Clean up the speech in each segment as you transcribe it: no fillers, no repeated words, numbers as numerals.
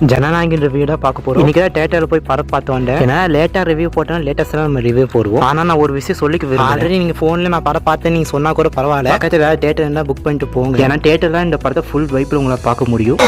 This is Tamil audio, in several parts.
ஜனநாயகன் ரிவ்யூ தான் பார்க்க போறோம். இன்னைக்கு தான் தியேட்டர்ல போய் படம் பார்த்து வந்தேன். ஏன்னா லேட்டா ரிவ்யூ போட்டோம், லேட்டஸ்டா நம்ம ரிவ்யூ போடுவோம். ஆனா நான் ஒரு விஷயம் சொல்லிக்க விரும்புறேன். ஆல்ரெடி நீங்க போன்ல நான் படம் பார்த்தேன் நீங்க சொன்னா கூட பரவாயில்ல, பக்கத்துல வேற தியேட்டர் இருந்தா புக் பண்ணிட்டு போங்க. ஏன்னா தியேட்டர்ல இந்த படத்தை ஃபுல் வைப்ல உங்களை பார்க்க முடியும்.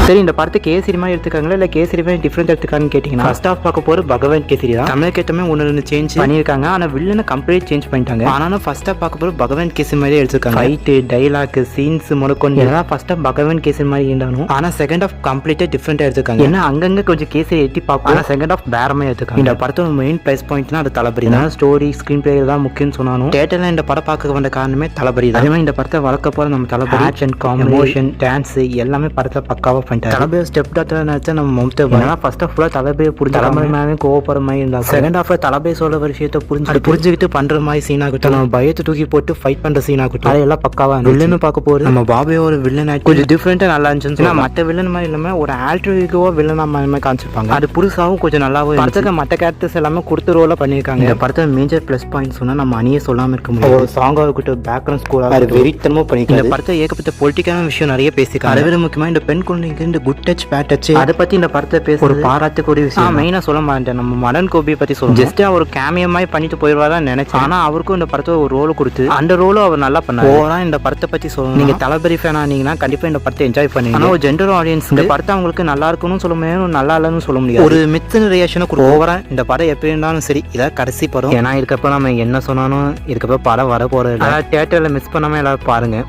சரி, இந்த படத்தை கேசரி மாதிரி எடுத்துக்காங்களா இல்ல கேசரி மாதிரி டிஃபரெண்ட் எடுத்துக்காங்கன்னு கேட்டீங்கன்னா ஃபர்ஸ்ட் ஆஃப் பார்க்க போற பகவான் கேசரி தான். தமிழுக்கு ஏற்றமே ஒன்று ரெண்டு சேஞ்ச் பண்ணியிருக்காங்க, ஆனா வில்லனை கம்ப்ளீட் சேஞ்ச் பண்ணிட்டாங்க. ஆனாலும் ஃபர்ஸ்ட் ஆஃப் பார்க்க போற பகவான் கேசரி மாதிரி எடுத்துருக்காங்க. ஃபைட்டு, டைலாக், சீன்ஸ் முதற்கொண்டு இதெல்லாம் ஃபர்ஸ்ட் ஆஃப் பகவான் கேசரி மாதிரி இருந்தாலும் ஆனா செகண்ட் ஆஃப் கம்ப்ளீட்டா டிஃபரெண்டா எடுத்துக்காங்க. ஏன்னா அங்கங்க கொஞ்சம் கேசரி எட்டி பார்ப்போம், ஆனா செகண்ட் ஆஃப் பேரமே எடுத்துக்காங்க. இந்த படத்தோட மெயின் பிளஸ் பாயிண்ட்னா அது தளபதி தான். ஸ்டோரி, ஸ்கிரீன் பிளே தான் முக்கியம்னு சொன்னாலும் தியேட்டர்ல இந்த படம் பார்க்க வந்த காரணமே தளபதி தான். அதே மாதிரி இந்த படத்தை வளர்க்க போற நம்ம தளபதி ஆக்ஷன், காமெடி, எமோஷன், டான்ஸ் எல்லாமே படத்தை பக்காவா பண்ணிட்டாரு. தளபதி ஸ்டெப் நினைச்சா நம்ம மம்தா ஃபர்ஸ்ட் ஆஃப் தளபதியை புரிஞ்சு தலைமை மேலே கோவப்படுற மாதிரி இருந்தாங்க. செகண்ட் ஆஃப் தளபதி சொல்ற விஷயத்தை புரிஞ்சுக்கிட்டு பண்ற மாதிரி சீன் ஆகட்டும், நம்ம பயத்தை தூக்கி போட்டு ஃபைட் பண்ற சீன் ஆகட்டும், அதெல்லாம் பக்காவா. வில்லன்னு பார்க்க போது நம்ம பாபே ஒரு வில்லன் கொஞ்சம் டிஃப்ரெண்டா நல்லா இருந்துச்சு. மற்ற வில்லன் மாதிரி இல்லாம ஒரு ஆல்டர்னேட்டிவா வில்லனா மாதிரி காமிச்சிருப்பாங்க. அது புதுசாகவும் கொஞ்சம் நல்லாவும் படத்துக்கு மற்ற கேரக்டர்ஸ் எல்லாமே கொடுத்த ரோல பண்ணிருக்காங்க. இந்த படத்தை மேஜர் பிளஸ் பாயிண்ட் சொன்னா நம்ம அணியே சொல்லாம இருக்க முடியும். ஒரு சாங்கா இருக்கட்டும், பேக்ரவுண்ட் ஸ்கோர் அது வெறித்தனமா பண்ணிருக்காங்க. இந்த படத்தை ஏகப்பட்ட பொலிட்டிக்கான விஷயம் நிறைய பேசிருக்காங்க. அதை விட முக்கியமா இந்த பெண் குழந்தைங்க இந்த குட் டச் பேட் டச் அதை பத்தி இந்த படத்தை பேச ஒரு பாராட்டுக்கூடிய விஷயம். மெயினா சொல்ல மாட்டேன், நம்ம மடன் கோபியை பத்தி சொல்லுவோம். ஜஸ்ட் ஒரு கேமியோ மாதிரி பண்ணிட்டு போயிடுவாதான் நினைச்சேன். ஆனா அவருக்கும் இந்த படத்தை ஒரு ரோல் கொடுத்து அந்த ரோலும் அவர் நல்லா பண்ணாரு. ஓவரா இந்த படத்தை பத்தி சொல்லணும், நீங்க தளபதி ஃபேனா நீங்கன்னா கண்டிப்பா இந்த படத்தை என்ஜாய் பண்ணுவீங்க. ஆனா ஒரு ஜென்ரல் ஆடியன்ஸ் இந்த படத்தை அவங்களுக்கு நல்லா இருக்கும்னு சொல்ல முடியாது, நல்லா இல்லைன்னு சொல்ல முடியாது. ஒரு மிக்ஸ்டு ரியாக்ஷனை கொடுக்கும். ஓவரா இந்த படம் எப்படி இருந்தாலும் சரி, இதான் கடைசி படம். ஏன்னா இதுக்கப்புறம் நம்ம என்ன சொன்னாலும் இதுக்கப்புறம் படம் வர போறது. அதாவது தியேட்டர்ல மிஸ் பண்ணாம எல்லாரும் பாருங்க.